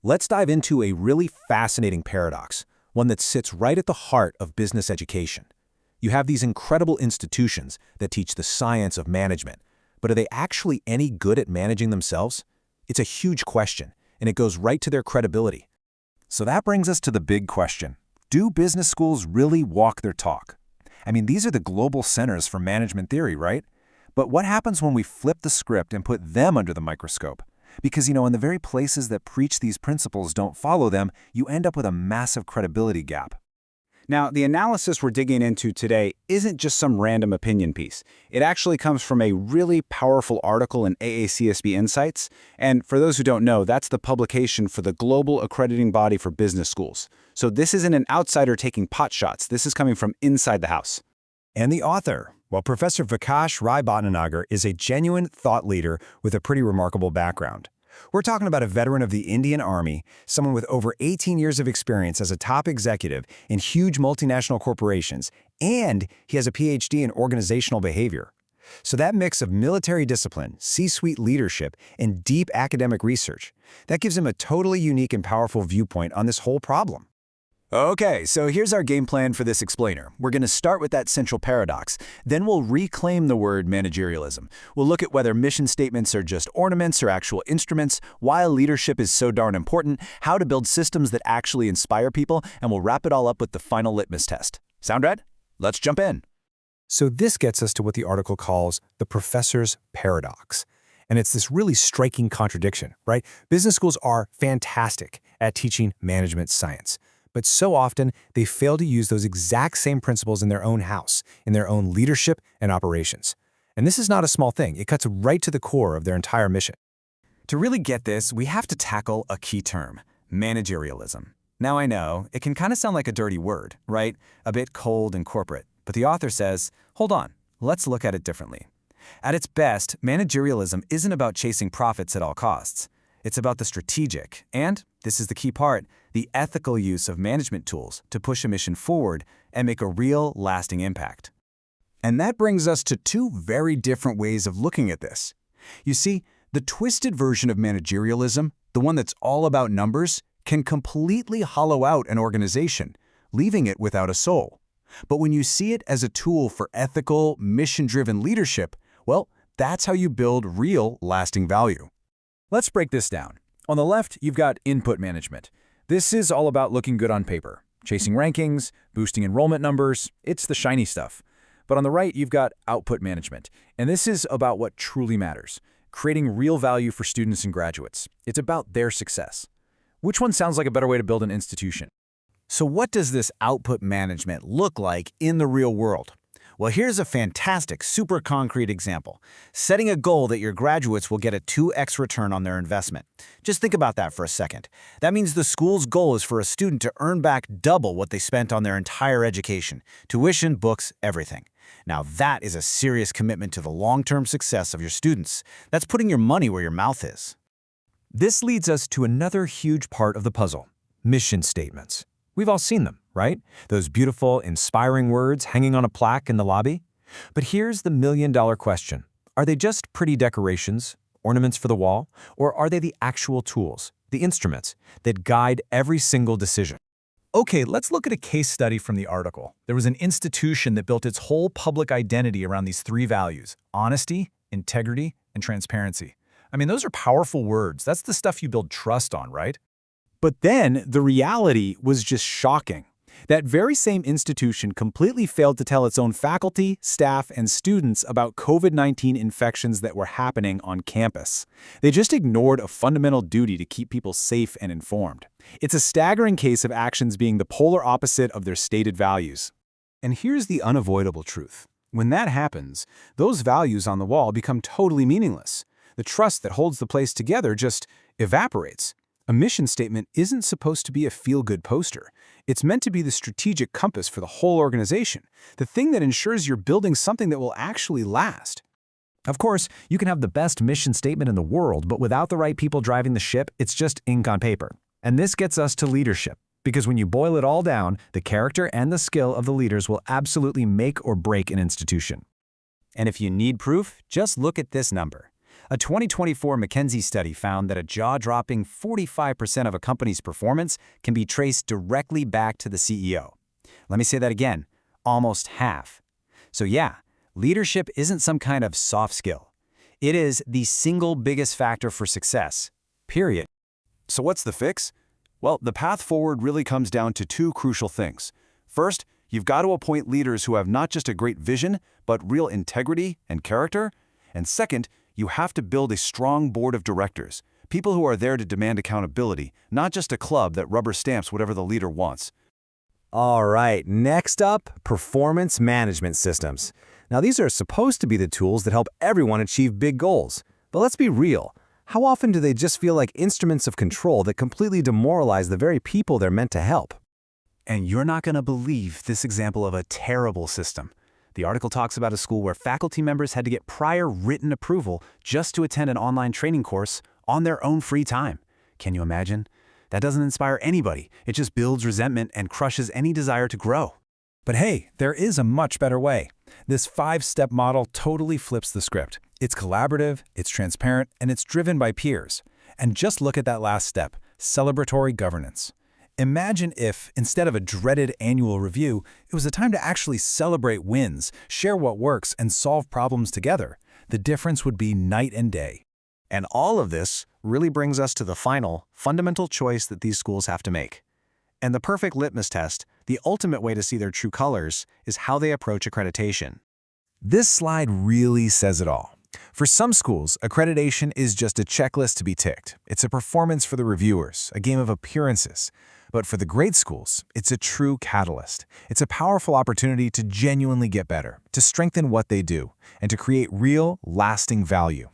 Let's dive into a really fascinating paradox, one that sits right at the heart of business education. You have these incredible institutions that teach the science of management, but are they actually any good at managing themselves? It's a huge question, and it goes right to their credibility. So that brings us to the big question. Do business schools really walk their talk? I mean, these are the global centers for management theory, right? But what happens when we flip the script and put them under the microscope? Because, in the very places that preach these principles don't follow them, you end up with a massive credibility gap. Now, the analysis we're digging into today isn't just some random opinion piece. It actually comes from a really powerful article in AACSB Insights, and for those who don't know, that's the publication for the global accrediting body for business schools. So this isn't an outsider taking pot shots. This is coming from inside the house. And the author, Professor Vikash Rai Bhatnagar is a genuine thought leader with a pretty remarkable background. We're talking about a veteran of the Indian Army, someone with over 18 years of experience as a top executive in huge multinational corporations, and he has a PhD in organizational behavior. So that mix of military discipline, C-suite leadership, and deep academic research, that gives him a totally unique and powerful viewpoint on this whole problem. Okay, so here's our game plan for this explainer. We're going to start with that central paradox. Then we'll reclaim the word managerialism. We'll look at whether mission statements are just ornaments or actual instruments, why leadership is so darn important, how to build systems that actually inspire people, and we'll wrap it all up with the final litmus test. Sound right? Let's jump in. So this gets us to what the article calls the professor's paradox. And it's this really striking contradiction, right? Business schools are fantastic at teaching management science. But so often, they fail to use those exact same principles in their own house, in their own leadership and operations. And this is not a small thing. It cuts right to the core of their entire mission. To really get this, we have to tackle a key term, managerialism. Now I know, it can kind of sound like a dirty word, right? A bit cold and corporate. But the author says, hold on, let's look at it differently. At its best, managerialism isn't about chasing profits at all costs. It's about the strategic and, this is the key part, the ethical use of management tools to push a mission forward and make a real, lasting impact. And that brings us to two very different ways of looking at this. You see, the twisted version of managerialism, the one that's all about numbers, can completely hollow out an organization, leaving it without a soul. But when you see it as a tool for ethical, mission-driven leadership, well, that's how you build real, lasting value. Let's break this down. On the left, you've got input management. This is all about looking good on paper, chasing rankings, boosting enrollment numbers. It's the shiny stuff. But on the right, you've got output management. And this is about what truly matters, creating real value for students and graduates. It's about their success. Which one sounds like a better way to build an institution? So what does this output management look like in the real world? Well, here's a fantastic, super concrete example. Setting a goal that your graduates will get a 2x return on their investment. Just think about that for a second. That means the school's goal is for a student to earn back double what they spent on their entire education, tuition, books, everything. Now that is a serious commitment to the long-term success of your students. That's putting your money where your mouth is. This leads us to another huge part of the puzzle, mission statements. We've all seen them, right? Those beautiful, inspiring words hanging on a plaque in the lobby. But here's the million-dollar question. Are they just pretty decorations, ornaments for the wall, or are they the actual tools, the instruments, that guide every single decision? Okay, let's look at a case study from the article. There was an institution that built its whole public identity around these three values: honesty, integrity, and transparency. I mean, those are powerful words. That's the stuff you build trust on, right? But then the reality was just shocking. That very same institution completely failed to tell its own faculty, staff, and students about COVID-19 infections that were happening on campus. They just ignored a fundamental duty to keep people safe and informed. It's a staggering case of actions being the polar opposite of their stated values. And here's the unavoidable truth. When that happens, those values on the wall become totally meaningless. The trust that holds the place together just evaporates. A mission statement isn't supposed to be a feel-good poster. It's meant to be the strategic compass for the whole organization, the thing that ensures you're building something that will actually last. Of course, you can have the best mission statement in the world, but without the right people driving the ship, it's just ink on paper. And this gets us to leadership, because when you boil it all down, the character and the skill of the leaders will absolutely make or break an institution. And if you need proof, just look at this number. A 2024 McKinsey study found that a jaw-dropping 45% of a company's performance can be traced directly back to the CEO. Let me say that again, almost half. So yeah, leadership isn't some kind of soft skill. It is the single biggest factor for success, period. So what's the fix? Well, the path forward really comes down to two crucial things. First, you've got to appoint leaders who have not just a great vision, but real integrity and character. And second, you have to build a strong board of directors, people who are there to demand accountability, not just a club that rubber stamps whatever the leader wants. All right, next up, performance management systems. Now, these are supposed to be the tools that help everyone achieve big goals. But let's be real. How often do they just feel like instruments of control that completely demoralize the very people they're meant to help? And you're not going to believe this example of a terrible system. The article talks about a school where faculty members had to get prior written approval just to attend an online training course on their own free time. Can you imagine? That doesn't inspire anybody. It just builds resentment and crushes any desire to grow. But hey, there is a much better way. This 5-step model totally flips the script. It's collaborative, it's transparent, and it's driven by peers. And just look at that last step, celebratory governance. Imagine if, instead of a dreaded annual review, it was a time to actually celebrate wins, share what works, and solve problems together. The difference would be night and day. And all of this really brings us to the final, fundamental choice that these schools have to make. And the perfect litmus test, the ultimate way to see their true colors, is how they approach accreditation. This slide really says it all. For some schools, accreditation is just a checklist to be ticked. It's a performance for the reviewers, a game of appearances. But for the great schools, it's a true catalyst. It's a powerful opportunity to genuinely get better, to strengthen what they do, and to create real, lasting value.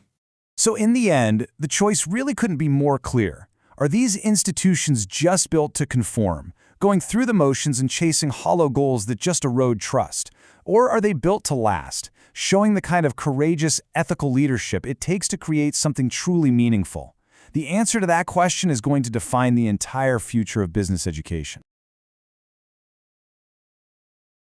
So in the end, the choice really couldn't be more clear. Are these institutions just built to conform, going through the motions and chasing hollow goals that just erode trust? Or are they built to last, showing the kind of courageous, ethical leadership it takes to create something truly meaningful? The answer to that question is going to define the entire future of business education.